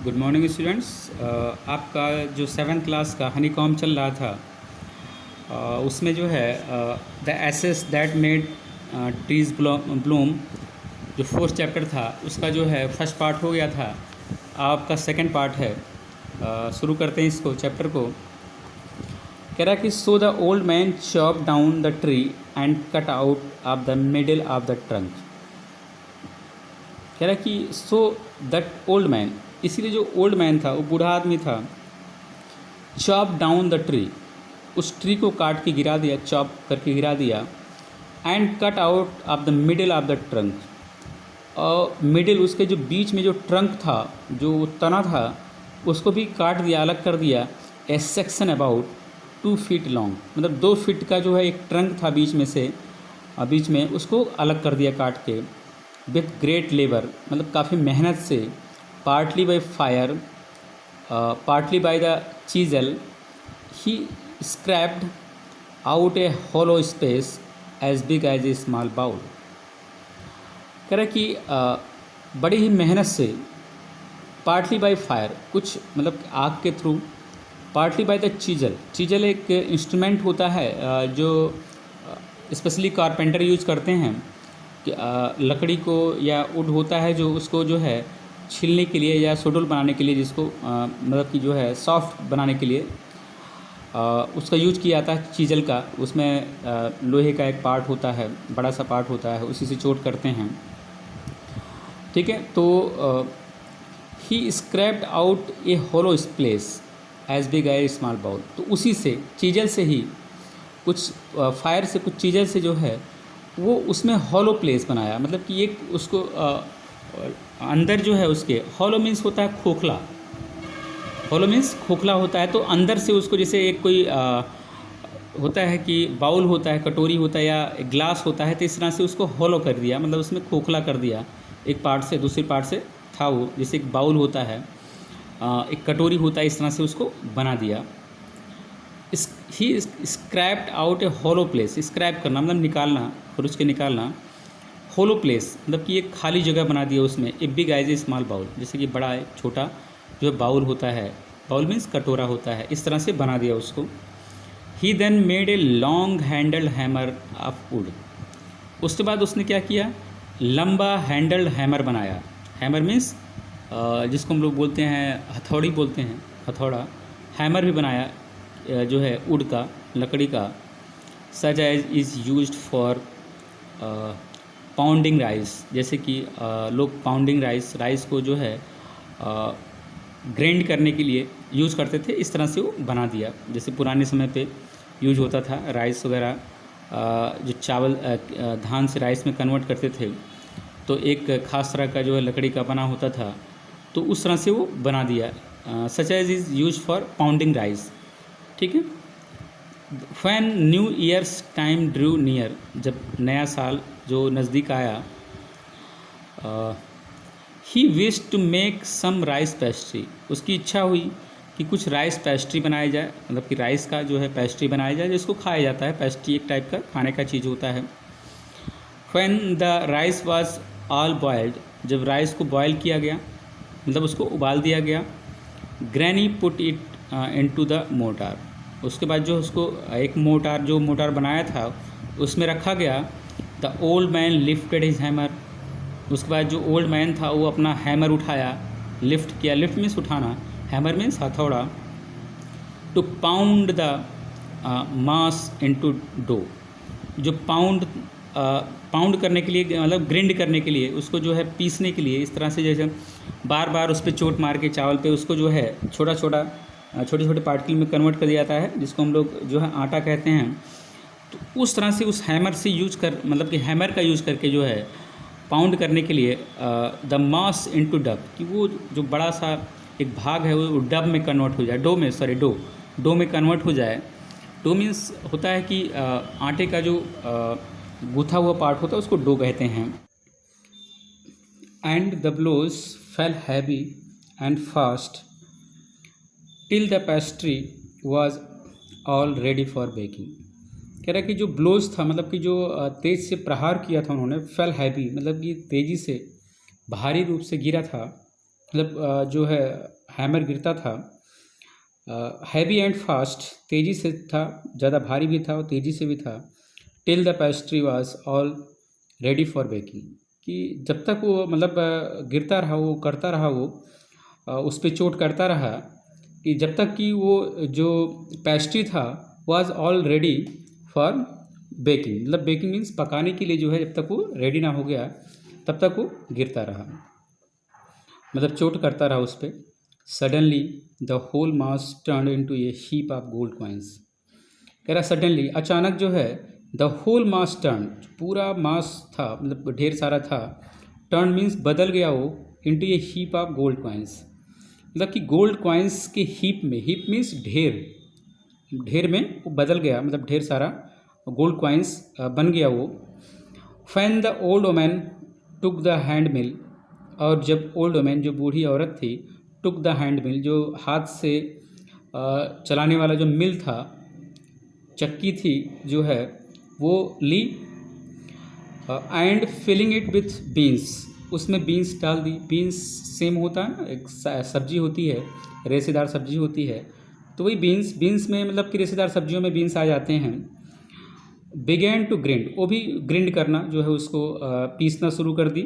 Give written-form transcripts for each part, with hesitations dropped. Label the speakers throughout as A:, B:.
A: Good morning students. आपका जो 7th class का हनी कॉम चल रहा था, उसमें जो है the ashes that made trees bloom, जो 4th चैप्टर था उसका जो है फर्स्ट पार्ट हो गया था। आपका सेकंड पार्ट है। शुरू करते हैं इसको, चैप्टर को। कह रहा है कि सो the old man chop down the tree and cut out of the middle of the trunk. कह रहा है कि सो दैट ओल्ड मैन, इसीलिए जो ओल्ड मैन था वो बूढ़ा आदमी था, चॉप डाउन द ट्री, उस ट्री को काट के गिरा दिया, चॉप करके गिरा दिया। And cut out of the middle of the trunk, और मिडिल उसके जो बीच में जो ट्रंक था, जो तना था, उसको भी काट दिया, अलग कर दिया। A section about 2 feet long, मतलब 2 फीट का जो है एक ट्रंक था बीच में से, बीच में उसको अलग कर दिया काट के। विथ ग्रेट लेबर, मतलब काफ़ी मेहनत से। Partly by fire, partly by the chisel, he scraped out a hollow space as big as a small bowl. कह रहा है कि बड़ी ही मेहनत से, पार्टली बाय फायर, कुछ मतलब आग के through, partly by the chisel, chisel एक इंस्ट्रूमेंट होता है जो स्पेशली कारपेंटर यूज करते हैं कि लकड़ी को, या वुड होता है जो उसको जो है छीलने के लिए या सुडुल बनाने के लिए, जिसको मतलब कि जो है सॉफ्ट बनाने के लिए उसका यूज किया जाता है, चीजल का। उसमें लोहे का एक पार्ट होता है, बड़ा सा पार्ट होता है, उसी से चोट करते हैं। ठीक है, तो he scraped out a hollow place as big as small bowl, तो उसी से, चीजल से ही, कुछ फायर से, कुछ चीजल से जो है वो उसमें हॉलो प्लेस बनाया। मतलब कि एक उसको अंदर जो है उसके, हॉलो मीन्स होता है खोखला, हॉलो मीन्स खोखला होता है, तो अंदर से उसको, जैसे एक कोई होता है कि बाउल होता है, कटोरी होता है या ग्लास होता है, तो इस तरह से उसको हॉलो कर दिया, मतलब उसमें खोखला कर दिया। एक पार्ट से दूसरी पार्ट से था वो, जैसे एक बाउल होता है, एक कटोरी होता है, इस तरह से उसको बना दिया। ही scraped out a hollow place, scrap करना मतलब निकालना, खुरुच के निकालना। होलो प्लेस मतलब कि एक खाली जगह बना दिया उसमें। A big as a small bowl, जैसे कि बड़ा है, छोटा जो बाउल होता है, बाउल मीन्स कटोरा होता है, इस तरह से बना दिया उसको। He then made a long handled hammer of wood, उसके बाद उसने क्या किया, लंबा हैंडल्ड हैमर बनाया। हैमर मीन्स जिसको हम लोग बोलते हैं हथौड़ी बोलते हैं, हथौड़ा। हैमर भी बनाया जो है वुड का, लकड़ी का। Such as is used for pounding rice, जैसे कि लोग पाउंडिंग राइस को जो है ग्राइंड करने के लिए यूज़ करते थे, इस तरह से वो बना दिया। जैसे पुराने समय पे यूज होता था राइस वगैरह, जो चावल धान से राइस में कन्वर्ट करते थे, तो एक ख़ास तरह का जो है लकड़ी का बना होता था, तो उस तरह से वो बना दिया। Such as is use for pounding rice. ठीक है। When New Year's time drew near, जब नया साल जो नज़दीक आया, he wish to make some rice pastry, उसकी इच्छा हुई कि कुछ राइस पेस्ट्री बनाया जाए, मतलब कि राइस का जो है पेस्ट्री बनाया जाए, जिसको खाया जाता है। पेस्ट्री एक टाइप का खाने का चीज़ होता है। When the rice was all boiled, जब राइस को बॉयल किया गया, मतलब उसको उबाल दिया गया। Granny put it into the motor, उसके बाद जो उसको एक मोटार, जो मोटार बनाया था उसमें रखा गया। The old man lifted his hammer, उसके बाद जो ओल्ड मैन था वो अपना हैमर उठाया, लिफ्ट किया। लिफ्ट मीन्स उठाना, हैमर मीन्स हथौड़ा। To pound the mass into dough, जो पाउंड करने के लिए, मतलब ग्राइंड करने के लिए, उसको जो है पीसने के लिए, इस तरह से जैसे बार बार उस पर चोट मार के चावल पे उसको जो है छोटे छोटे पार्टिकल में कन्वर्ट कर दिया जाता है, जिसको हम लोग जो है आटा कहते हैं। तो उस तरह से उस हैमर से यूज कर, मतलब कि हैमर का यूज़ करके जो है पाउंड करने के लिए द मास इनटू डब, कि वो जो बड़ा सा एक भाग है वो डब में कन्वर्ट हो जाए, डो में कन्वर्ट हो जाए। डो मीन्स होता है कि आटे का जो गूथा हुआ पार्ट होता है उसको डो कहते हैं। And the blows fell heavy and fast till the pastry was all ready for baking. कह रहा है कि जो ब्लोज था, मतलब कि जो तेज़ से प्रहार किया था उन्होंने, फेल हैवी मतलब कि तेज़ी से, भारी रूप से गिरा था, मतलब जो है हैमर गिरता था, हैवी एंड फास्ट, तेज़ी से था, ज़्यादा भारी भी था और तेज़ी से भी था, till the pastry was all ready for baking, कि जब तक वो मतलब गिरता रहा, वो करता रहा, वो उस पर चोट करता रहा, कि जब तक कि वो जो पेस्ट्री था was all ready for baking, मतलब बेकिंग मीन्स पकाने के लिए जो है, जब तक वो रेडी ना हो गया तब तक वो गिरता रहा, मतलब चोट करता रहा उस पर। Suddenly the whole mass turn into a heap of gold coins, कह रहा सडनली, अचानक जो है, द होल मास टर्न, पूरा मास था मतलब ढेर सारा था, टर्न मीन्स बदल गया वो, into a heap of gold coins, मतलब कि गोल्ड कॉइन्स के हीप में, हीप मीन्स ढेर, ढेर में वो बदल गया, मतलब ढेर सारा गोल्ड कॉइन्स बन गया वो। Then the old woman took the hand mill, और जब ओल्ड वोमैन जो बूढ़ी औरत थी, टुक द हैंड मिल, जो हाथ से चलाने वाला जो मिल था, चक्की थी जो है, वो ली, and filling it with beans, उसमें बीन्स डाल दी। बीन्स सेम होता है ना, एक सब्जी होती है, रेशेदार सब्जी होती है, तो वही बीन्स, बीन्स में मतलब कि रेशेदार सब्जियों में बीन्स आ जाते हैं। बिगैन टू ग्रिंड, वो भी ग्रिंड करना जो है, उसको पीसना शुरू कर दी।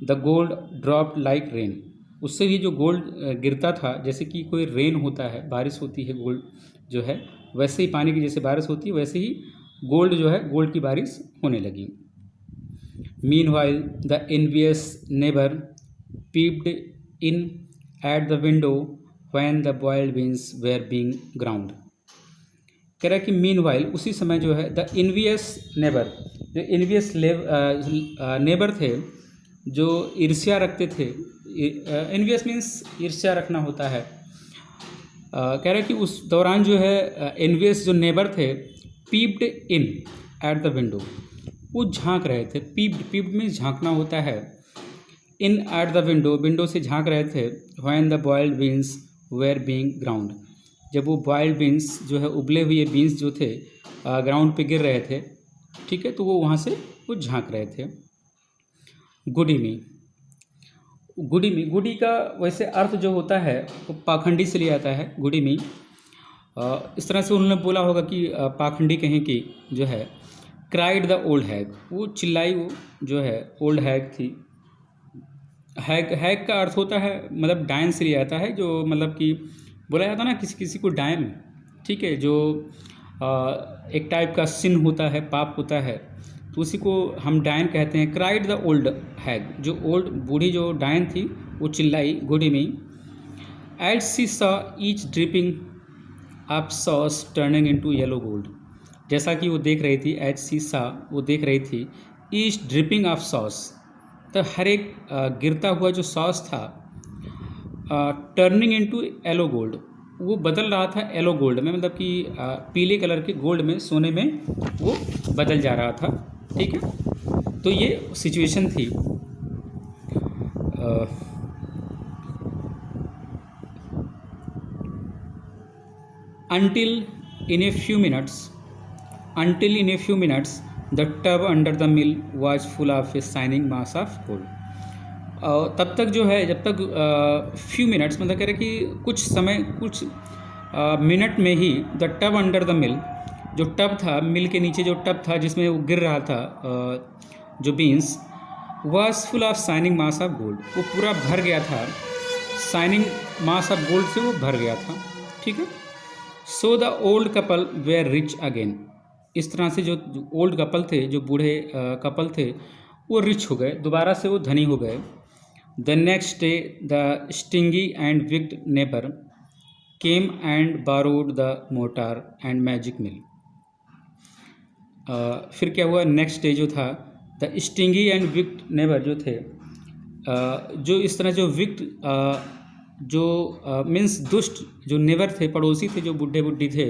A: The gold drop like rain, उससे भी जो गोल्ड गिरता था, जैसे कि कोई रेन होता है, बारिश होती है, गोल्ड जो है वैसे ही, पानी की जैसे बारिश होती है वैसे ही गोल्ड जो है, गोल्ड की बारिश होने लगी। Meanwhile the envious neighbor peeped in at the window when the boiled beans were being ground, कह रहा है कि मीनवाइल, उसी समय जो है, द envious neighbor, जो envious नेबर थे, जो ईर्ष्या रखते थे, envious मीन्स ईर्ष्या रखना होता है, कह रहा है कि उस दौरान जो है envious जो नेबर थे, peeped in at the window, वो झांक रहे थे। पीप्ड में झांकना होता है। In at the window, window से झांक रहे थे। When the boiled beans were being ground, जब वो बॉइल्ड बीन्स जो है, उबले हुए बीन्स जो थे, ग्राउंड पे गिर रहे थे, ठीक है, तो वो वहाँ से वो झांक रहे थे। गुडी मी, गुडी मी, गुडी का वैसे अर्थ जो होता है वो पाखंडी से लिया आता है, गुडी मी। इस तरह से उन्होंने बोला होगा कि पाखंडी कहें कि जो है, क्राइड द ओल्ड हैग, वो चिल्लाई, वो जो है ओल्ड हैग थी। हैग, हैग का अर्थ होता है मतलब डायन से लिया आता है, जो मतलब कि बोला जाता है ना किसी किसी को डायन, ठीक है, जो एक टाइप का सिन होता है, पाप होता है, तो उसी को हम डायन कहते हैं। क्राइड द ओल्ड हैग, जो ओल्ड बूढ़ी जो डायन थी, वो चिल्लाई, goody me. As she saw each dripping of sauce turning into yellow gold, जैसा कि वो देख रही थी, एज सी सा, वो देख रही थी, ईच ड्रिपिंग ऑफ सॉस, तो हर एक गिरता हुआ जो सॉस था, टर्निंग इनटू येलो गोल्ड, वो बदल रहा था येलो गोल्ड में, मतलब कि पीले कलर के गोल्ड में, सोने में वो बदल जा रहा था, ठीक है। तो ये सिचुएशन थी। Until in a few minutes the tub under the mill was full of a shining mass of gold. तब तक जो है, जब तक few minutes मतलब कह रहे कि कुछ समय, कुछ मिनट में ही, the tub under the mill, जो टब था, मिल के नीचे जो टब था जिसमें वो गिर रहा था जो beans, was full of shining mass of gold, वो पूरा भर गया था, शाइनिंग मास ऑफ गोल्ड से वो भर गया था, ठीक है। So the old couple were rich again, इस तरह से जो ओल्ड कपल थे, जो बूढ़े कपल थे, वो रिच हो गए, दोबारा से वो धनी हो गए। The next day the stingy and wicked neighbour came and borrowed the mortar and magic mill. फिर क्या हुआ, नेक्स्ट डे जो था, the stingy and wicked neighbour जो थे, जो इस तरह जो विक्ड जो मीन्स दुष्ट जो नेबर थे, पड़ोसी थे, जो बुढ़े बुढ़ी थे,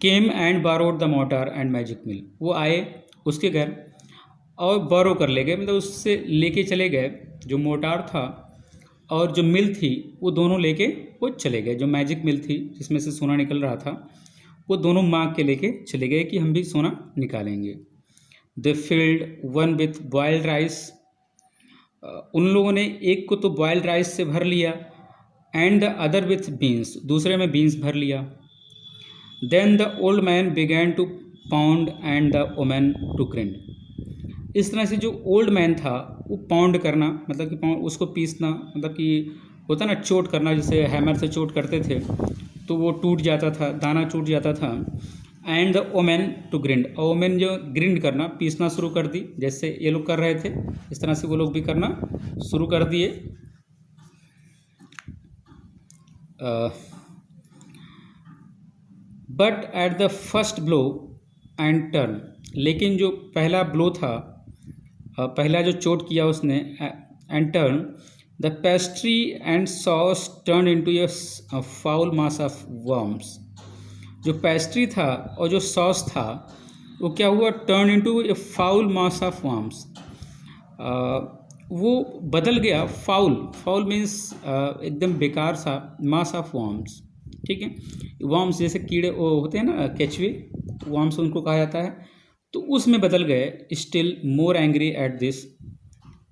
A: came and borrowed the mortar and magic mill, वो आए उसके घर और बारो कर ले गए, मतलब उससे लेके चले गए, जो मोटार था और जो मिल थी, वो दोनों लेके वो चले गए। जो मैजिक मिल थी जिसमें से सोना निकल रहा था, वो दोनों मांग के लेके चले गए कि हम भी सोना निकालेंगे। They filled one with boiled rice, उन लोगों ने एक को तो बॉयल्ड राइस से भर लिया, and the other with beans, दूसरे में बीन्स भर लिया। Then the old man began to pound and the women to grind. इस तरह से जो ओल्ड मैन था वो पाउंड करना, मतलब कि पाउंड उसको पीसना, मतलब कि होता ना चोट करना, जैसे हैमर से चोट करते थे तो वो टूट जाता था, दाना टूट जाता था। And the women to grind, और वोमेन जो ग्रिंड करना, पीसना शुरू कर दी, जैसे ये लोग कर रहे थे इस तरह से वो लोग भी करना शुरू कर दिए। But at the first blow and turn, लेकिन जो पहला ब्लो था, पहला जो चोट किया उसने, and turn the pastry and sauce turn into A foul mass of worms. जो पेस्ट्री था और जो सॉस था वो क्या हुआ, turn into A foul mass of worms, वो बदल गया फाउल, फाउल मीन्स एकदम बेकार सा, मास ऑफ वर्म्स, ठीक है। वर्म्स जैसे कीड़े वो होते हैं ना, केचुए, वर्म्स उनको कहा जाता है, तो उसमें बदल गए। Still more angry at this,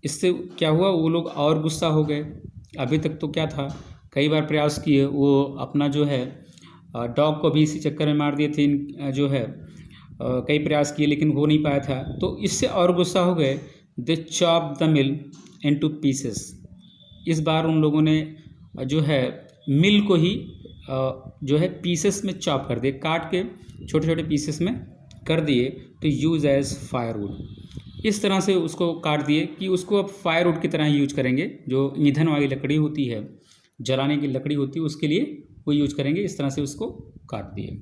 A: इससे क्या हुआ, वो लोग और गुस्सा हो गए। अभी तक तो क्या था, कई बार प्रयास किए, वो अपना जो है डॉग को भी इसी चक्कर में मार दिए थे, जो है कई प्रयास किए लेकिन हो नहीं पाया था, तो इससे और गुस्सा हो गए। They chop the mill into pieces, इस बार उन लोगों ने जो है मिल को ही जो है पीसेस में चॉप कर दिए, काट के छोटे छोटे पीसेस में कर दिए, टू यूज़ एज फायरवुड। इस तरह से उसको काट दिए कि उसको अब फायरवुड की तरह यूज करेंगे, जो ईंधन वाली लकड़ी होती है, जलाने की लकड़ी होती है, उसके लिए वो यूज करेंगे। इस तरह से उसको काट दिए।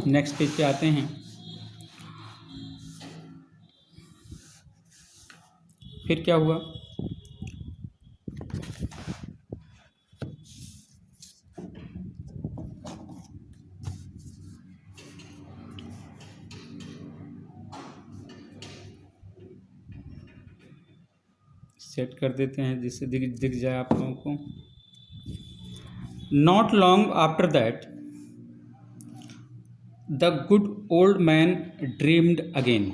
A: नेक्स्ट पेज पे आते हैं। फिर क्या हुआ, सेट कर देते हैं जिससे दिख जाए आप लोगों को। Not long after that the good old man dreamed again.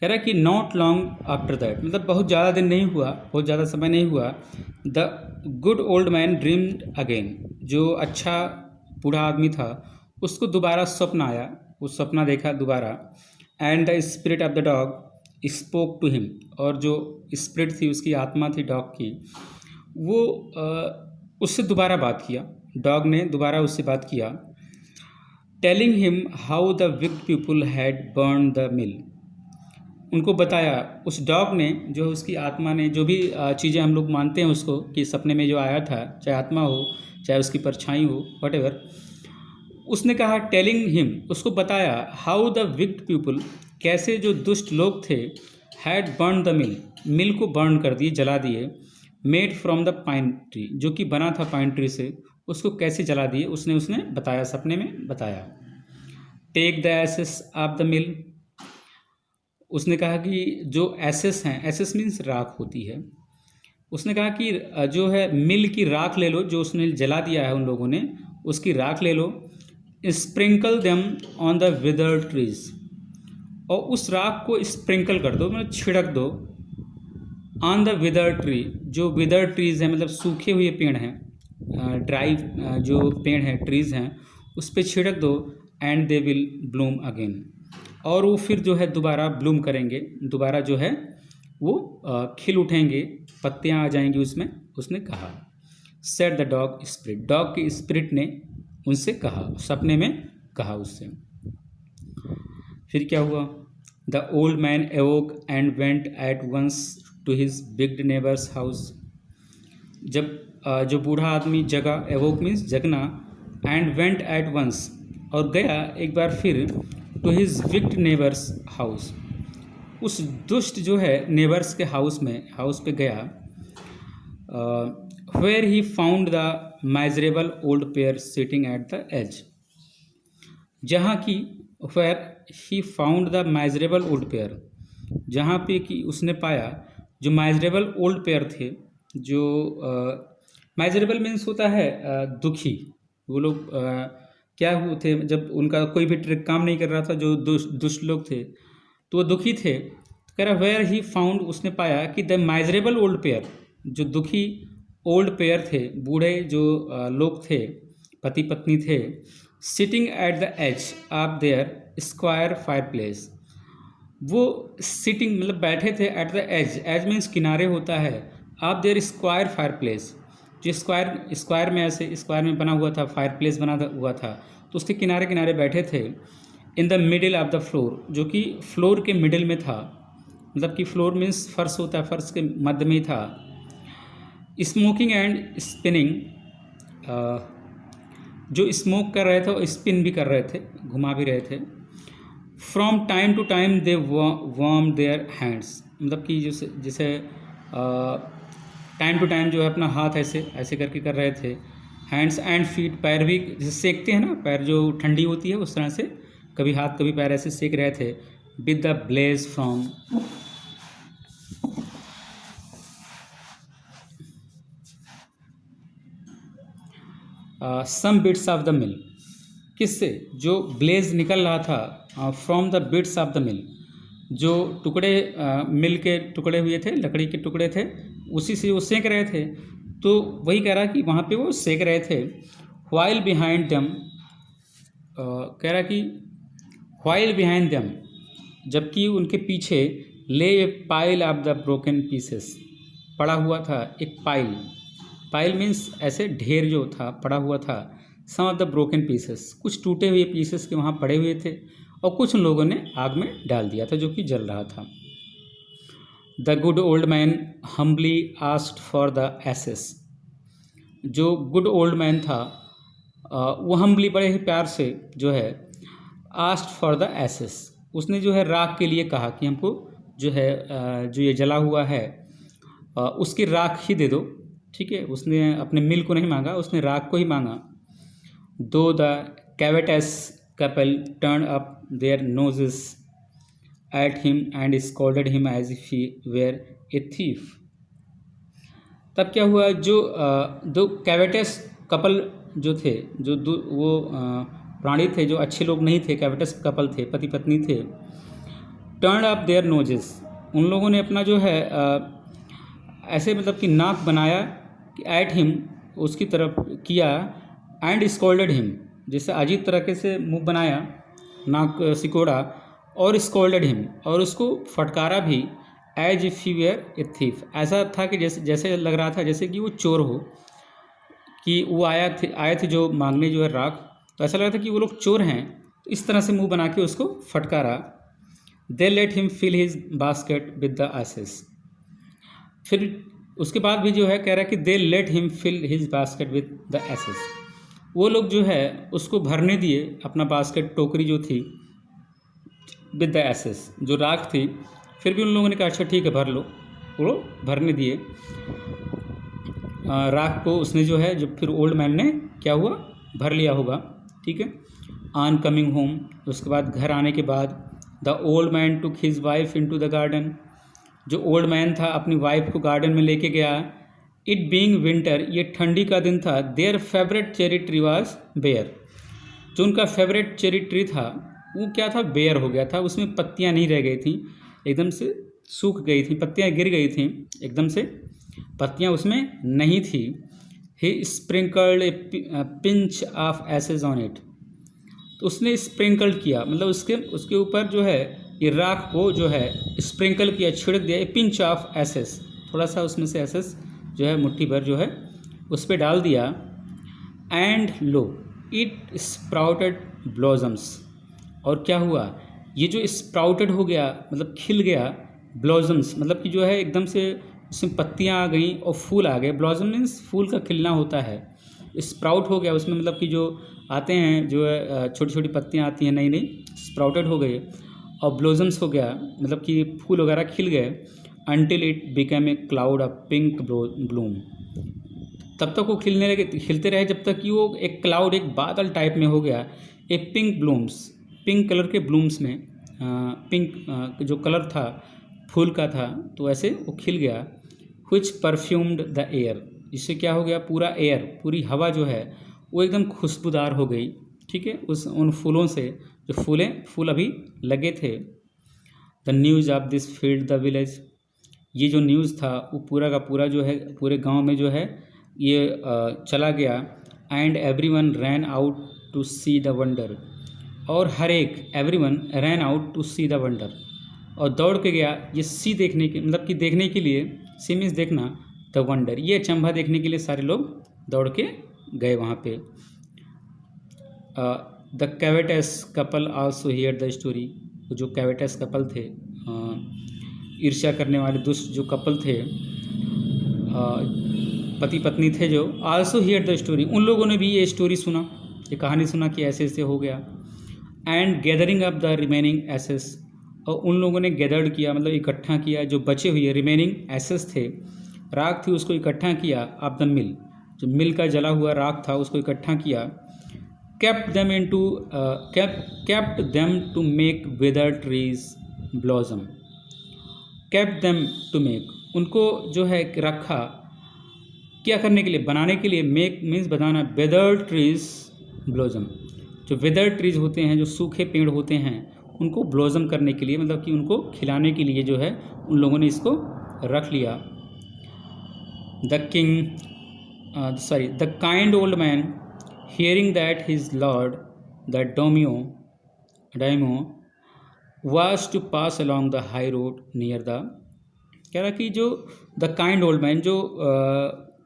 A: कह रहा है कि नॉट लॉन्ग आफ्टर दैट, मतलब बहुत ज़्यादा दिन नहीं हुआ, बहुत ज़्यादा समय नहीं हुआ। The good old man dreamed again, जो अच्छा बूढ़ा आदमी था उसको दोबारा स्वप्न आया, वो सपना देखा दोबारा। And the spirit of the dog spoke to him, और जो स्पिरिट थी, उसकी आत्मा थी डॉग की, वो उससे दोबारा बात किया, डॉग ने दोबारा उससे बात किया। Telling him how the wicked people had burn the mill, उनको बताया, उस डॉग ने, जो उसकी आत्मा ने, जो भी चीज़ें हम लोग मानते हैं उसको कि सपने में जो आया था, चाहे आत्मा हो चाहे उसकी परछाई हो, व्हाटएवर, उसने कहा टेलिंग हिम, उसको बताया, हाउ द विक्ड पीपल, कैसे जो दुष्ट लोग थे, हैड बर्न द मिल, मिल को बर्न कर दिए, जला दिए। Made from the pine tree, जो कि बना था पाइन ट्री से, उसको कैसे जला दिए, उसने बताया, सपने में बताया। Take the ashes of the mill, उसने कहा कि जो एसेस हैं, एसेस मीन्स राख होती है, उसने कहा कि जो है मिल की राख ले लो, जो उसने जला दिया है उन लोगों ने, उसकी राख ले लो। Sprinkle them on the withered trees, और उस राख को स्प्रिंकल कर दो, मतलब छिड़क दो, ऑन द विदर्ड ट्री, जो विदर्ड ट्रीज हैं, मतलब सूखे हुए पेड़ हैं, ड्राई जो पेड़ हैं, ट्रीज हैं, उस पर छिड़क दो। And they will Bloom again, और वो फिर जो है दोबारा ब्लूम करेंगे, दोबारा जो है वो खिल उठेंगे, पत्तियाँ आ जाएंगी उसमें, उसने कहा। Said the dog spirit, dog के स्पिरिट ने उनसे कहा, सपने में कहा उससे। फिर क्या हुआ, the old man awoke and went at once to his big neighbour's house, जब जो बूढ़ा आदमी जगा, अवोक मीन्स जगना, एंड वेंट एट वंस, और गया एक बार फिर, to his wicked neighbour's house, उस दुष्ट जो है नेबर्स के हाउस पे गया। Where he found the miserable old pair sitting at the edge, जहाँ की, where he found the miserable old pair, जहाँ पे कि उसने पाया जो माइजरेबल ओल्ड पेयर थे, जो माइजरेबल मीन्स होता है दुखी, वो लोग क्या हुए थे, जब उनका कोई भी ट्रिक काम नहीं कर रहा था, जो दुष्ट लोग थे, तो वो दुखी थे। तो कह रहा वेयर ही फाउंड, उसने पाया कि द माइजरेबल ओल्ड पेयर, जो दुखी ओल्ड पेयर थे, बूढ़े जो लोग थे, पति पत्नी थे, sitting at the edge of their square fireplace, वो सिटिंग मतलब बैठे थे at the edge, edge means किनारे होता है, of their square fireplace, जो स्क्वायर में ऐसे स्क्वायर में बना हुआ था, फायर प्लेस बना हुआ था, तो उसके किनारे किनारे बैठे थे। In the middle of the floor, जो कि फ्लोर के मिडिल में था, मतलब कि फ्लोर मीन्स फर्श होता है, फर्श के मध्य में ही था। स्मोकिंग एंड स्पिनिंग, जो स्मोक कर रहे थे और स्पिन भी कर रहे थे, घुमा भी रहे थे। From time to time they warm their hands, मतलब कि जैसे टाइम टू टाइम जो है अपना हाथ ऐसे ऐसे करके कर रहे थे। हैंड्स एंड फीट, पैर भी जैसे सेकते हैं ना, पैर जो ठंडी होती है उस तरह से कभी हाथ कभी पैर ऐसे सेक रहे थे। With the blaze from, some bits of the mill, किससे, जो ब्लेज निकल रहा था from the bits of the mill, जो टुकड़े मिल के टुकड़े हुए थे, लकड़ी के टुकड़े थे, उसी से वो सेक रहे थे। तो वही कह रहा कि वहाँ पे वो सेक रहे थे। व्हाइल बिहाइंड देम, कह रहा कि व्हाइल बिहाइंड देम, जबकि उनके पीछे ले ए pile of the broken pieces, पड़ा हुआ था एक पाइल, पाइल मीन्स ऐसे ढेर जो था पड़ा हुआ था। सम ऑफ द ब्रोकन पीसेस, कुछ टूटे हुए पीसेस के वहाँ पड़े हुए थे, और कुछ लोगों ने आग में डाल दिया था जो कि जल रहा था। The good old man humbly asked for the ashes, जो गुड ओल्ड मैन था वो हम्बली बड़े ही प्यार से जो है आस्क्ड फॉर द एसेस, उसने जो है राख के लिए कहा कि हमको जो है जो ये जला हुआ है उसकी राख ही दे दो, ठीक है। उसने अपने मिल को नहीं मांगा, उसने राख को ही मांगा। दो the covetous couple turn up their noses at him and scolded him as if he were a thief. तब क्या हुआ, जो दो कैवेटस कपल जो थे, जो वो प्राणी थे जो अच्छे लोग नहीं थे, कैवेटस कपल थे, पति पत्नी थे। टर्न अप देयर नोजेस, उन लोगों ने अपना जो है ऐसे मतलब कि नाक बनाया कि एट हिम, उसकी तरफ किया, एंड स्कॉल्डेड हिम, जैसे अजीब तरीके से मुंह बनाया, नाक सिकोड़ा, और स्कॉल्डेड हिम, और उसको फटकारा भी, as if he were a thief, ऐसा था कि जैसे लग रहा था जैसे कि वो चोर हो, कि वो आए थे जो मांगने जो है राख, तो ऐसा लग रहा था कि वो लोग चोर हैं, तो इस तरह से मुंह बना के उसको फटकारा। They let him fill his basket with the ashes, फिर उसके बाद भी जो है कह रहा है कि they let him fill his basket with the ashes, वो लोग जो है उसको भरने दिए अपना बास्केट, टोकरी जो थी, विद द एसेस, जो राख थी। फिर भी उन लोगों ने कहा अच्छा ठीक है भर लो, वो भरने दिए राख को। उसने जो है जब फिर ओल्ड मैन ने क्या हुआ, भर लिया होगा, ठीक है। ऑन कमिंग होम, उसके बाद घर आने के बाद, the old man took his wife into the garden, जो ओल्ड मैन था अपनी वाइफ को गार्डन में लेके गया। इट बीइंग विंटर, ये ठंडी का दिन था। Their favourite cherry tree was bare, जो उनका फेवरेट चेरी ट्री था वो क्या था, बेयर हो गया था, उसमें पत्तियां नहीं रह गई थी, एकदम से सूख गई थी, पत्तियां गिर गई थी एकदम से, पत्तियां उसमें नहीं थी। He sprinkled a pinch of ashes on it, तो उसने स्प्रिंकल किया, मतलब उसके ऊपर जो है ये राख को जो है स्प्रिंकल किया, छिड़क दिया। ए पिंच ऑफ एसेस, थोड़ा सा उसमें से एसेस जो है मुट्ठी भर जो है उस पर डाल दिया। And low it sprouted blossoms, और क्या हुआ, ये जो स्प्राउटेड हो गया मतलब खिल गया, ब्लॉजम्स मतलब कि जो है एकदम से उसमें पत्तियां आ गई और फूल आ गए। ब्लॉजम मीन्स फूल का खिलना होता है, स्प्राउट हो गया उसमें, मतलब कि जो आते हैं जो है छोटी छोटी पत्तियां आती हैं नई नई, स्प्राउटेड हो गए, और ब्लॉजम्स हो गया मतलब कि फूल वगैरह खिल गए। Until it became a cloud of pink Bloom, तब तक वो खिलने लगे, खिलते रहे जब तक कि वो एक क्लाउड, एक बादल टाइप में हो गया। ए पिंक ब्लूम्स, पिंक कलर के ब्लूम्स में, पिंक जो कलर था फूल का था, तो ऐसे वो खिल गया। विच परफ्यूम्ड द एयर, इससे क्या हो गया, पूरा एयर, पूरी हवा जो है वो एकदम खुशबूदार हो गई, ठीक है, उन फूलों से, जो फूल अभी लगे थे। The news of this field the village. ये जो न्यूज़ था वो पूरा का पूरा जो है पूरे गांव में जो है ये चला गया। And everyone ran out to see the wonder, और हर एक everyone ran out to see the wonder, और दौड़ के गया ये सी देखने के मतलब कि देखने के लिए, सी मीन्स देखना, द वंडर ये अचंभा देखने के लिए सारे लोग दौड़ के गए वहाँ पे। The covetous couple also hear the story. जो कैवेटस कपल थे, ईर्ष्या करने वाले दुष्ट जो कपल थे, पति पत्नी थे जो, आल्सो हियर द स्टोरी, उन लोगों ने भी ये स्टोरी सुना, ये कहानी सुना कि ऐसे ऐसे हो गया। And gathering up the remaining ashes, और उन लोगों ने गैदर्ड किया मतलब इकट्ठा किया जो बचे हुए रिमेनिंग एसेस थे, राख थी उसको इकट्ठा किया। ऑफ द मिल, जो मिल का जला हुआ राख था उसको इकट्ठा किया। kept them to make withered trees blossom। kept them to make, उनको जो है रखा क्या करने के लिए, बनाने के लिए। make मीन्स बनाना, withered trees blossom, जो withered trees होते हैं, जो सूखे पेड़ होते हैं, उनको blossom करने के लिए, मतलब कि उनको खिलाने के लिए जो है उन लोगों ने इसको रख लिया। the kind old man hearing that his lord the daimyo was to pass along the high road near the, कह रहा कि जो द काइंड ओल्ड मैन, जो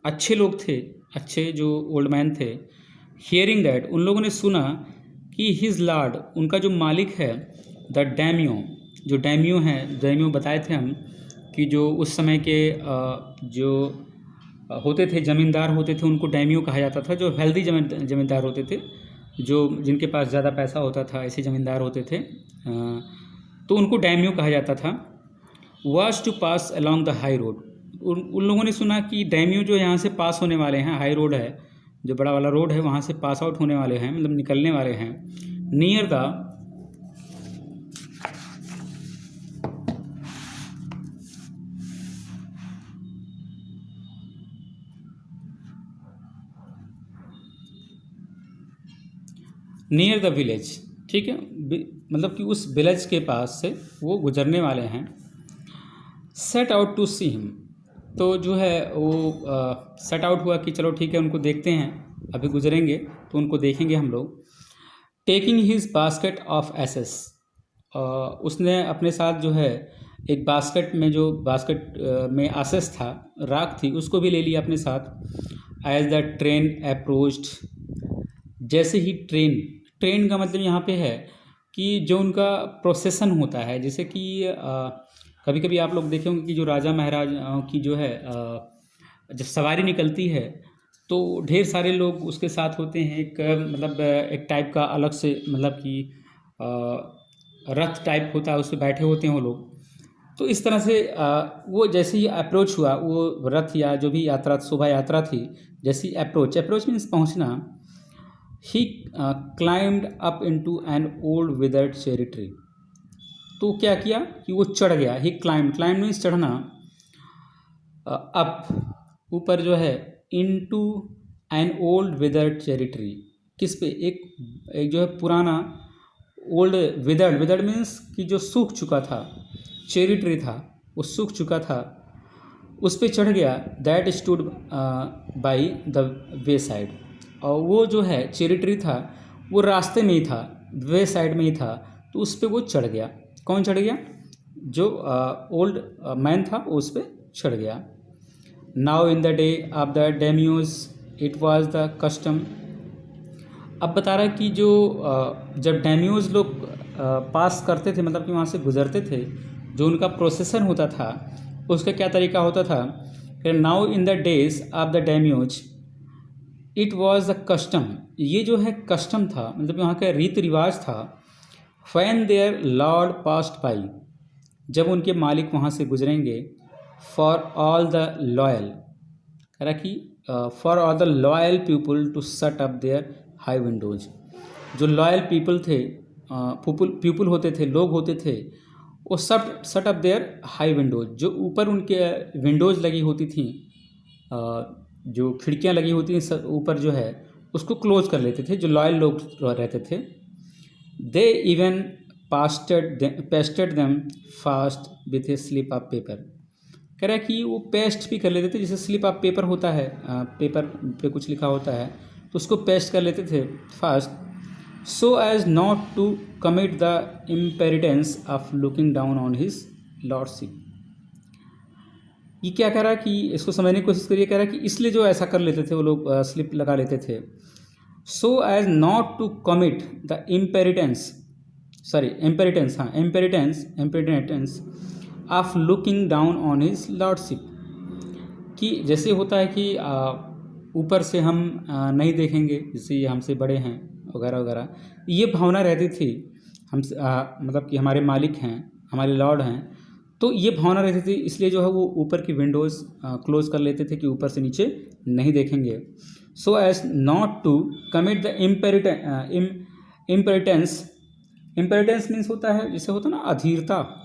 A: अच्छे लोग थे, अच्छे जो ओल्ड मैन थे, हियरिंग दैट, उन लोगों ने सुना कि हिज लॉर्ड, उनका जो मालिक है, द डैम्यो, जो डैम्यो हैं, डैम्यो बताए थे हम कि जो उस समय के जो होते थे, ज़मींदार होते थे, उनको डैम्यो कहा जाता था। जो हेल्दी ज़मींदार होते थे, जो जिनके पास ज़्यादा पैसा होता था, ऐसे ज़मींदार होते थे, तो उनको डैम्यो कहा जाता था। Was to pass along the high road, उन लोगों ने सुना कि डैम्यो जो यहाँ से पास होने वाले हैं, हाई रोड है जो बड़ा वाला रोड है, वहाँ से पास आउट होने वाले हैं, मतलब निकलने वाले हैं। Near the, near the village, ठीक है, मतलब कि उस विलेज के पास से वो गुजरने वाले हैं। Set out to see him, तो जो है वो सेट आउट हुआ कि चलो ठीक है उनको देखते हैं, अभी गुजरेंगे तो उनको देखेंगे हम लोग। Taking his basket of ashes, उसने अपने साथ जो है एक बास्केट में, जो बास्केट में एसेस था, राख थी, उसको भी ले लिया अपने साथ। एज द ट्रेन अप्रोच्ड, जैसे ही ट्रेन का मतलब यहाँ पे है कि जो उनका प्रोसेसन होता है, जैसे कि कभी कभी आप लोग देखे होंगे कि जो राजा महाराजाओं की जो है जब सवारी निकलती है तो ढेर सारे लोग उसके साथ होते हैं। एक मतलब एक टाइप का अलग से, मतलब कि रथ टाइप होता है, उस पर बैठे होते हैं वो लोग। तो इस तरह से वो जैसे ही अप्रोच हुआ, वो रथ या जो भी यात्रा, शोभा यात्रा थी, जैसी अप्रोच मीन्स पहुँचना, he climbed up into an old withered cherry tree। तो क्या किया कि वो चढ़ गया। he climbed means चढ़ना, up ऊपर जो है, into an old withered cherry tree, किस पे, एक जो है पुराना ओल्ड withered मीन्स कि जो सूख चुका था, चेरी ट्री था वो सूख चुका था, उस पे चढ़ गया। that stood by the wayside, और वो जो है चेरी ट्री था वो रास्ते में ही था, वे साइड में ही था, तो उस पर वो चढ़ गया। कौन चढ़ गया? जो ओल्ड मैन था वो उस पर चढ़ गया। Now in the day of the daimyos it was the custom. अब बता रहा है कि जो जब डेम्यूज लोग पास करते थे, मतलब कि वहाँ से गुजरते थे, जो उनका प्रोसेसन होता था उसका क्या तरीका होता था। फिर now in the days of the daimyos it was the custom, ये जो है कस्टम था, मतलब यहाँ का रीति रिवाज था। When their lord passed by, जब उनके मालिक वहाँ से गुजरेंगे। फॉर ऑल द लॉयल, कह रहा कि for all the loyal people to shut up their high windows, जो लॉयल पीपल थे, पीपल होते थे, लोग होते थे, वो shut up their high windows, जो ऊपर उनके विंडोज़ लगी होती थी, जो खिड़कियां लगी होती थी ऊपर जो है, उसको क्लोज कर लेते थे जो लॉयल लोग रहते थे। They even pasted them fast with A slip of paper. कह रहा है कि वो पेस्ट भी कर लेते थे, जैसे स्लिप ऑफ पेपर होता है, पेपर पे कुछ लिखा होता है तो उसको पेस्ट कर लेते थे fast, so as not to commit the impertinence of looking down on his lordship. ये क्या कह रहा है कि इसको समझने की कोशिश करिए। कह रहा है कि इसलिए जो ऐसा कर लेते थे वो लोग, स्लिप लगा लेते थे, so as not to commit the impertinence of looking down on his lordship. कि जैसे होता है कि ऊपर से हम नहीं देखेंगे, जैसे ये हमसे बड़े हैं वगैरह वगैरह, ये भावना रहती थी हम मतलब कि हमारे मालिक हैं, हमारे लॉर्ड हैं, तो ये भावना रहती थी, इसलिए जो है वो ऊपर की विंडोज़ क्लोज कर लेते थे कि ऊपर से नीचे नहीं देखेंगे। So as not to commit the impertinence means होता है, जैसे होता है ना अधीरता,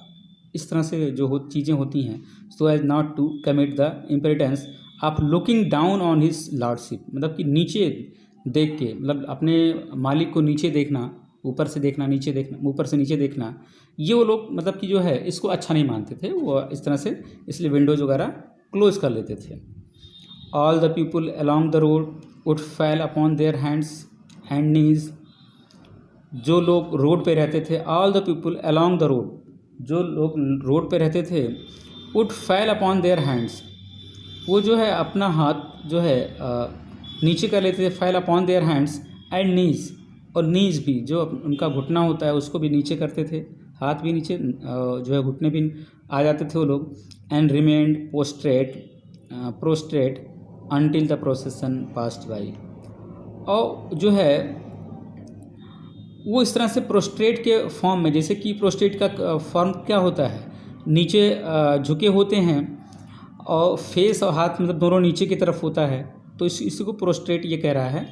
A: इस तरह से जो चीज़ें होती हैं। So as not to commit the impertinence of looking down on his lordship, मतलब कि नीचे देख के, मतलब अपने मालिक को नीचे देखना, ऊपर से देखना, नीचे देखना, ऊपर से नीचे देखना, ये वो लोग मतलब कि जो है इसको अच्छा नहीं मानते थे वो इस तरह से, इसलिए विंडोज़ वगैरह क्लोज कर लेते थे। All the people along the road would fell upon their hands and knees. जो लोग रोड पे रहते थे, all the people along the road, जो लोग रोड पे रहते थे, would fell upon their hands, वो जो है अपना हाथ जो है नीचे कर लेते थे, fell upon their hands and knees, और नीज भी जो उनका घुटना होता है उसको भी नीचे करते थे, हाथ भी नीचे जो है घुटने भी आ जाते थे वो लोग। And remained prostate until the प्रोसेसन past by. और जो है वो इस तरह से प्रोस्ट्रेट के फॉर्म में, जैसे कि प्रोस्ट्रेट का फॉर्म क्या होता है, नीचे झुके होते हैं और फेस और हाथ मतलब दोनों नीचे की तरफ होता है, तो इसी को प्रोस्ट्रेट ये कह रहा है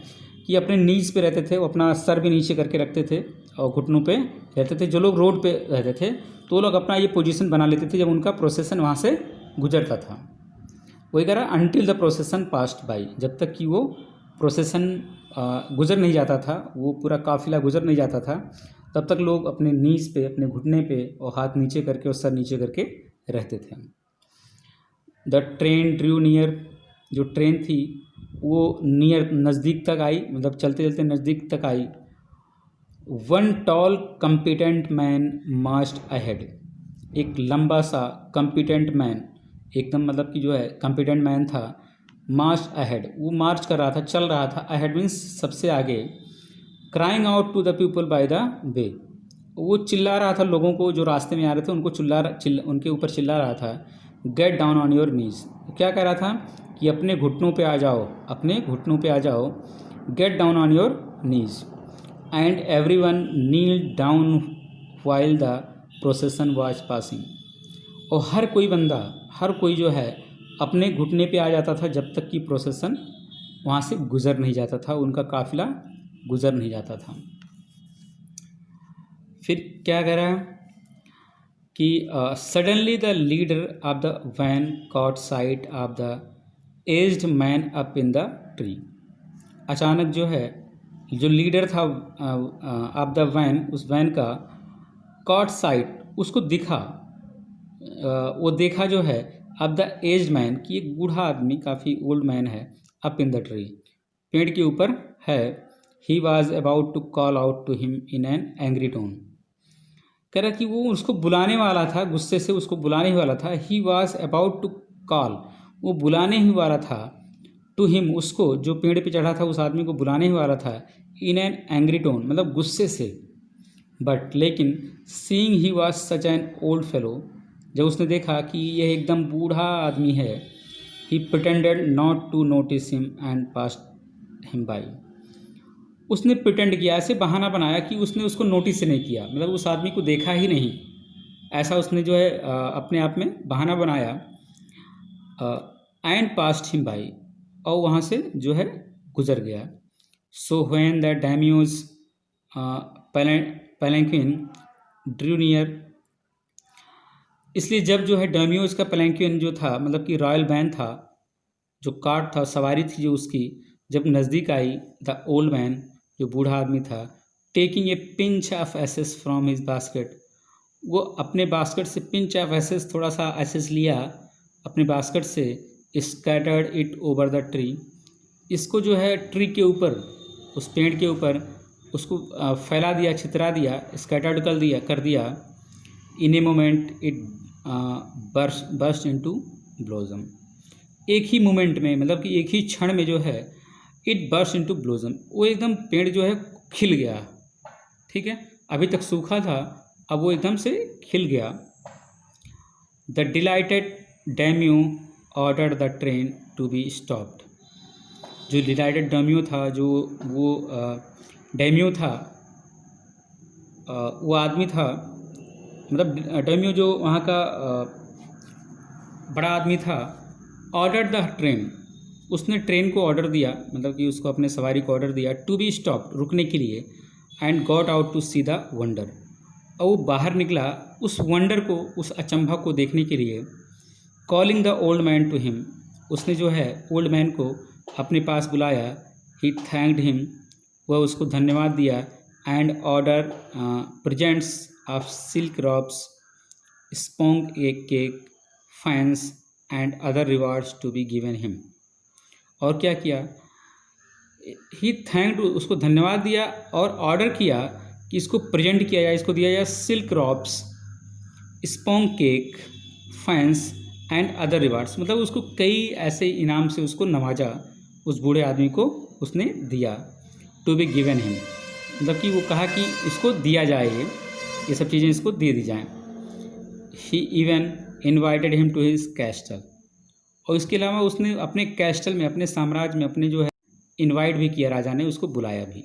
A: कि अपने नीज पे रहते थे, वो अपना सर भी नीचे करके रखते थे और घुटनों पे रहते थे। जो लोग रोड पे रहते थे तो वो लोग अपना ये पोजीशन बना लेते थे जब उनका प्रोसेसन वहाँ से गुजरता था। वही कह रहा है अनटिल द प्रोसेसन पास्ट बाई, जब तक कि वो प्रोसेसन गुजर नहीं जाता था, वो पूरा काफिला गुजर नहीं जाता था, तब तक लोग अपने नीज पे, अपने घुटने पे और हाथ नीचे करके और सर नीचे करके रहते थे। द ट्रेन ड्रू नियर, जो ट्रेन थी वो नियर नज़दीक तक आई, मतलब चलते चलते नज़दीक तक आई। One tall competent man marched ahead, एक लंबा सा कम्पिटेंट मैन, एकदम मतलब कि जो है कम्पिटेंट मैन था, मार्च अहेड, वो मार्च कर रहा था, चल रहा था, अहेड मीन्स सबसे आगे। Crying out to the people by the way, वो चिल्ला रहा था लोगों को जो रास्ते में आ रहे थे उनको उनके ऊपर चिल्ला रहा था, गेट डाउन ऑन योर नीज, क्या कह रहा था कि अपने घुटनों पे आ जाओ, अपने घुटनों पे आ जाओ, get down on your knees. And every one kneel down while the procession was passing, और हर कोई बंदा, हर कोई जो है अपने घुटने पे आ जाता था जब तक कि प्रोसेसन वहाँ से गुज़र नहीं जाता था, उनका काफिला गुज़र नहीं जाता था। फिर क्या कह रहा है कि suddenly the leader of the van caught sight of the aged man up in the tree, अचानक जो है जो लीडर था ऑफ द वैन, उस वैन का, कॉट साइट, उसको दिखा, वो देखा जो है ऑफ द एज्ड मैन, कि एक बूढ़ा आदमी, काफ़ी ओल्ड मैन है, अप इन द ट्री, पेड़ के ऊपर है। He was about to call out to him in an angry tone, कह रहा कि वो उसको बुलाने वाला था, गुस्से से उसको बुलाने ही वाला था। He was about to call, वो बुलाने ही वाला था, टू हिम, उसको, जो पेड़ पे चढ़ा था उस आदमी को बुलाने ही वाला था, इन एन एंग्री टोन, मतलब गुस्से से। बट लेकिन seeing he was such an old fellow, जब उसने देखा कि यह एकदम बूढ़ा आदमी है, he pretended not to notice him and passed him by, उसने प्रिटेंड किया, ऐसे बहाना बनाया कि उसने उसको नोटिस नहीं किया, मतलब उस आदमी को देखा ही नहीं, ऐसा उसने जो है अपने आप में बहाना बनाया। एंड पास्ट हिम बाई, और वहाँ से जो है गुजर गया। So when the daimyo's palanquin drew near, इसलिए जब जो है डैम्यूज का पैलेंक्विन जो था, मतलब कि रॉयल वैन था, जो कार्ट था, सवारी थी जो उसकी, जब नज़दीक आई, द ओल्ड मैन, जो बूढ़ा आदमी था, taking a pinch of ashes from his basket, वो अपने बास्केट से पिंच ऑफ एसेस, थोड़ा सा एसेस लिया अपने बास्केट से, scattered it over the tree, इसको जो है ट्री के ऊपर, उस पेड़ के ऊपर उसको फैला दिया, छितरा दिया, स्कैटर्ड कर दिया। In a moment it burst into blossom, एक ही मोमेंट में, मतलब कि एक ही क्षण में जो है, इट बर्स्ट इनटू ब्लॉसम, वो एकदम पेड़ जो है खिल गया। ठीक है, अभी तक सूखा था, अब वो एकदम से खिल गया। The delighted daimyo order the train to be stopped, जो डिलाइटेड डैम्यू था, जो वो डैम्यू था, वो आदमी था, मतलब डैम्यू जो वहाँ का बड़ा आदमी था। ऑर्डर द ट्रेन, उसने ट्रेन को ऑर्डर दिया, मतलब कि उसको अपने सवारी को ऑर्डर दिया, टू बी स्टॉप्ड, रुकने के लिए। And got out to see the wonder, और वो बाहर निकला उस वंडर को, उस अचंभा को देखने के लिए। Calling the old man to him, उसने जो है ओल्ड मैन को अपने पास बुलाया। ही थैंक्ड हिम, वह उसको धन्यवाद दिया। And order presents of silk robes, sponge a cake, fans and other rewards to be given him. और क्या किया, ही थैंक्ड, उसको धन्यवाद दिया और ऑर्डर किया कि इसको प्रेजेंट किया जाए, इसको दिया जाए silk robes, sponge cake, fans and other rewards, मतलब उसको कई ऐसे इनाम से उसको नवाजा, उस बूढ़े आदमी को उसने दिया। टू बी गिवन हिम, मतलब कि वो कहा कि इसको दिया जाए, ये सब चीज़ें इसको दे दी जाएँ। He even invited him to his castle, और इसके अलावा उसने अपने कैस्टल में, अपने साम्राज्य में, अपने जो है इनवाइट भी किया, राजा ने उसको बुलाया भी,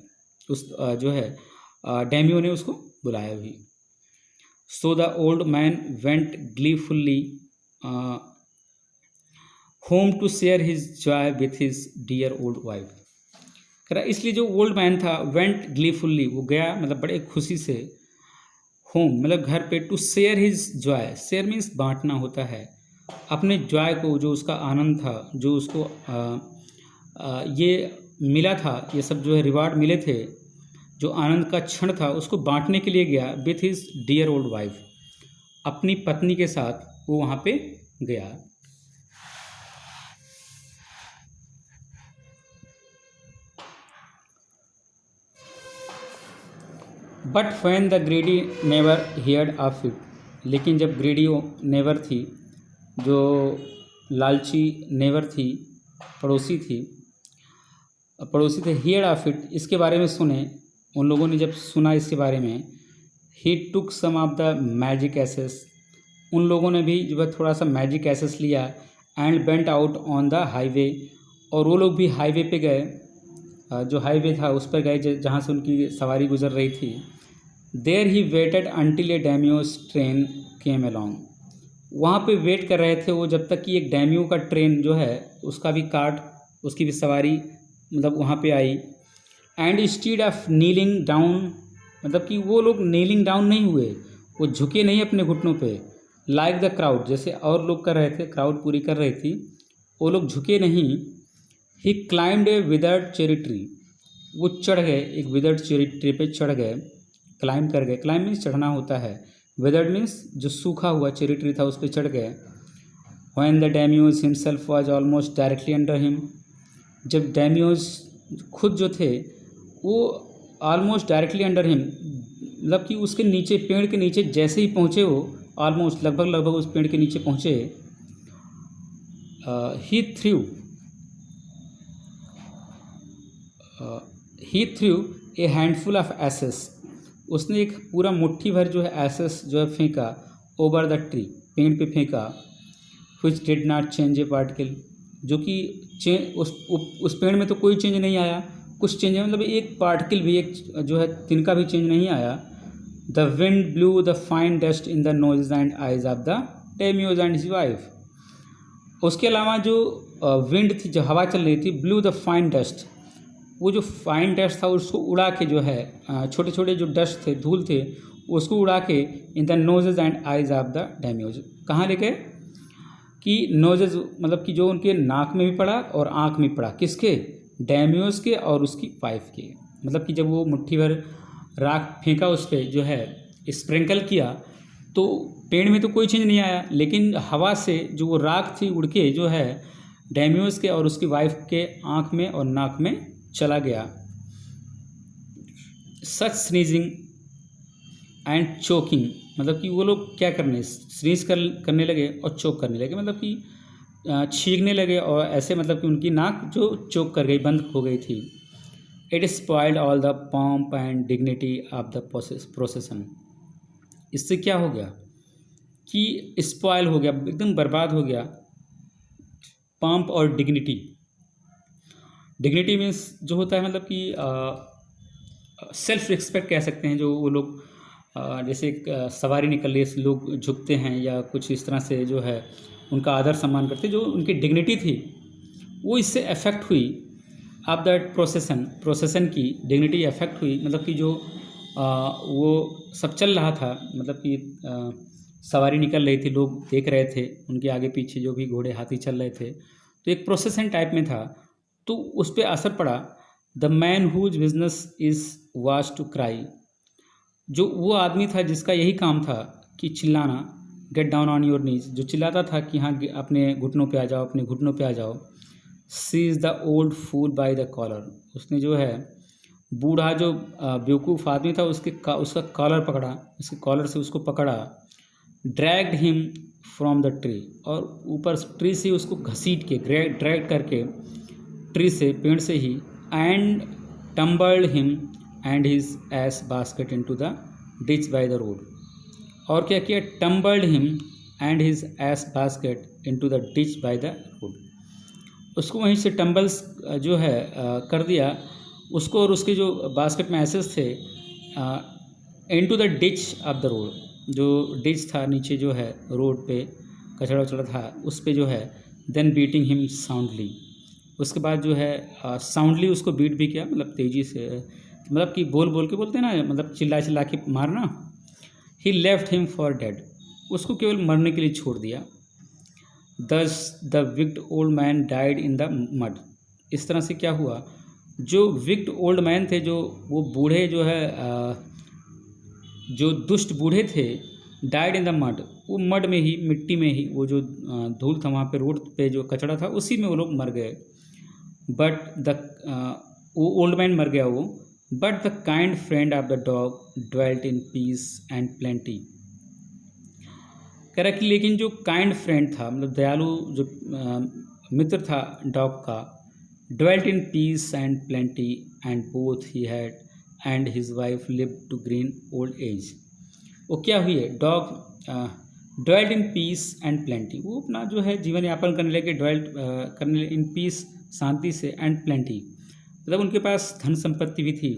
A: उस जो है डैम्यू ने उसको बुलाया भी। So the old man went gleefully home to share his joy with his dear old wife. कह रहा इसलिए जो ओल्ड मैन था, वेंट ग्लीफुल्ली, वो गया मतलब बड़े खुशी से, होम मतलब घर पे, to share his joy, share means बांटना होता है, अपने जॉय को, जो उसका आनंद था, जो उसको ये मिला था, ये सब जो है रिवार्ड मिले थे, जो आनंद का क्षण था, उसको बांटने के लिए गया। With his dear old wife, अपनी पत्नी के साथ वो वहाँ पे गया। But when the greedy never heard of it, लेकिन जब ग्रीडी नेवर थी, जो लालची नेवर थी, पड़ोसी थे, हियर्ड ऑफ इट, इसके बारे में सुने, उन लोगों ने जब सुना इसके बारे में, ही टुक सम ऑफ द मैजिक एसेस, उन लोगों ने भी जो है थोड़ा सा मैजिक एसेस लिया। And went out on the highway, और वो लोग भी हाईवे पे गए, जो हाईवे था उस पर गए जहाँ से उनकी सवारी गुजर रही थी। There he waited until a daimyo's train came along, वहाँ पे वेट कर रहे थे वो जब तक कि एक डैम्यू का ट्रेन जो है, उसका भी कार्ट, उसकी भी सवारी मतलब वहाँ पे आई। And instead of kneeling down, मतलब कि वो लोग नीलिंग डाउन नहीं हुए, वो झुके नहीं अपने घुटनों पे, लाइक द क्राउड, जैसे और लोग कर रहे थे, क्राउड पूरी कर रही थी, वो लोग झुके नहीं। ही क्लाइम्ड ए विदर्ड चेरी ट्री, वो चढ़ गए, एक विदर्ड चेरी ट्री पे चढ़ गए, क्लाइम कर गए। क्लाइम मीन्स चढ़ना होता है, विदर्ड मीन्स जो सूखा हुआ चेरी ट्री था उस पर चढ़ गए। When the daimyo himself was almost directly under him, जब डैम्यूज खुद जो थे वो ऑलमोस्ट डायरेक्टली अंडर हिम, मतलब कि उसके नीचे, पेड़ के नीचे जैसे ही पहुँचे वो, ऑलमोस्ट लगभग उस पेड़ के नीचे पहुँचे। He threw a handful of ashes, उसने एक पूरा मुट्ठी भर जो है एसेस जो है फेंका, ओवर द ट्री, पेड़ पे फेंका। Which did not change A particle, जो कि उस पेड़ में तो कोई चेंज नहीं आया, कुछ चेंज है, मतलब एक पार्टिकल भी, एक जो है तिनका भी चेंज नहीं आया। The wind blew the fine dust in the nose and eyes of the daimyo and his wife, उसके अलावा जो विंड थी, जो हवा चल रही थी, ब्लू द फाइन डस्ट, वो जो फाइन डस्ट था उसको उड़ा के जो है, छोटे छोटे जो डस्ट थे, धूल थे, उसको उड़ा के in the noses and eyes of the daimyo, कहाँ ले गए कि नोजेज मतलब कि जो उनके नाक में भी पड़ा और आँख में पड़ा, किसके, डैम्यूज के और उसकी वाइफ के, मतलब कि जब वो मुट्ठी भर राख फेंका उस पर जो है, स्प्रिंकल किया, तो पेड़ में तो कोई चेंज नहीं आया, लेकिन हवा से जो वो राख थी उड़ के जो है डेमियोस के और उसकी वाइफ के आँख में और नाक में चला गया। सच स्नीजिंग एंड चोकिंग, मतलब कि वो लोग क्या स्नीज करने लगे और चोक करने लगे, मतलब कि छींकने लगे और ऐसे, मतलब कि उनकी नाक जो चोक कर गई, बंद हो गई थी। It spoiled all the pomp and dignity of the procession. इससे क्या हो गया कि स्पॉइल हो गया, एकदम बर्बाद हो गया पॉम्प और डिग्निटी। डिग्निटी मीन्स जो होता है, मतलब कि सेल्फ रिस्पेक्ट कह सकते हैं, जो वो लोग जैसे सवारी निकल रही है, लोग झुकते हैं या कुछ इस तरह से जो है उनका आदर सम्मान करते, जो उनकी डिग्निटी थी वो इससे अफेक्ट हुई। अब दैट प्रोसेसन की डिग्निटी अफेक्ट हुई, मतलब कि जो वो सब चल रहा था, मतलब कि सवारी निकल रही थी, लोग देख रहे थे उनके आगे पीछे जो भी घोड़े हाथी चल रहे थे, तो एक प्रोसेसन टाइप में था, तो उस पर असर पड़ा। The man whose business is was to cry, जो वो आदमी था जिसका यही काम था कि चिल्लाना, गेट डाउन ऑन योर नीज, जो चिल्लाता था कि हाँ अपने घुटनों पे आ जाओ, अपने घुटनों पे आ जाओ। Seize the old fool by the collar, उसने जो है बूढ़ा जो बेवकूफ़ आदमी था उसका कॉलर पकड़ा, उसके कॉलर से उसको पकड़ा। Dragged him from the tree, और ऊपर ट्री से उसको घसीट के, ड्रैग करके ट्री से, पेड़ से ही, and tumbled him and his ash basket into the ditch by the road. और क्या किया, tumbled him and his ash basket into the ditch by the road, उसको वहीं से टम्बल्स जो है कर दिया उसको, और उसके जो बास्केट में एसेस थे into the ditch of the road, जो डिच था नीचे जो है रोड पे कचड़ा उचड़ा था उस पे जो है। देन बीटिंग हिम साउंडली, उसके बाद जो है साउंडली उसको बीट भी किया, मतलब तेज़ी से, मतलब कि बोल बोल के बोलते हैं ना, मतलब चिल्ला चिल्ला के मारना। ही लेफ्ट हिम फॉर डेड, उसको केवल मरने के लिए छोड़ दिया। दस the wicked old man died in the mud, इस तरह से क्या हुआ, जो विक्ड ओल्ड मैन थे, जो वो बूढ़े जो है जो दुष्ट बूढ़े थे, डाइड इन द मड, वो मड में ही, मिट्टी में ही, वो जो धूल था वहाँ पे, रोड पे जो कचड़ा था उसी में वो लोग मर गए। बट द वो ओल्ड मैन मर गया वो। But the kind friend of the dog dwelt in peace and plenty, कह रहा कि लेकिन जो काइंड फ्रेंड था, मतलब दयालु जो मित्र था डॉग का, dwelt in peace and plenty and both he had and his wife lived to green old age. वो क्या हुई है, dog dwelt in peace and plenty, वो अपना जो है जीवन यापन करने लगे, ड्वेल्ट करने इन पीस, शांति से, एंड प्लेंटी, मतलब उनके पास धन संपत्ति भी थी।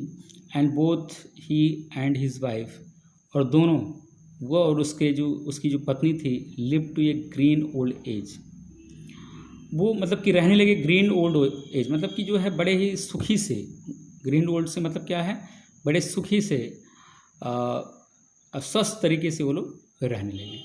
A: And both he and his wife, और दोनों, वो और उसकी जो पत्नी थी, live to a green old age, वो मतलब कि रहने लगे ग्रीन ओल्ड एज, मतलब कि जो है बड़े ही सुखी से, ग्रीन ओल्ड से मतलब क्या है, बड़े सुखी से स्वस्थ तरीके से वो लोग रहने लगे।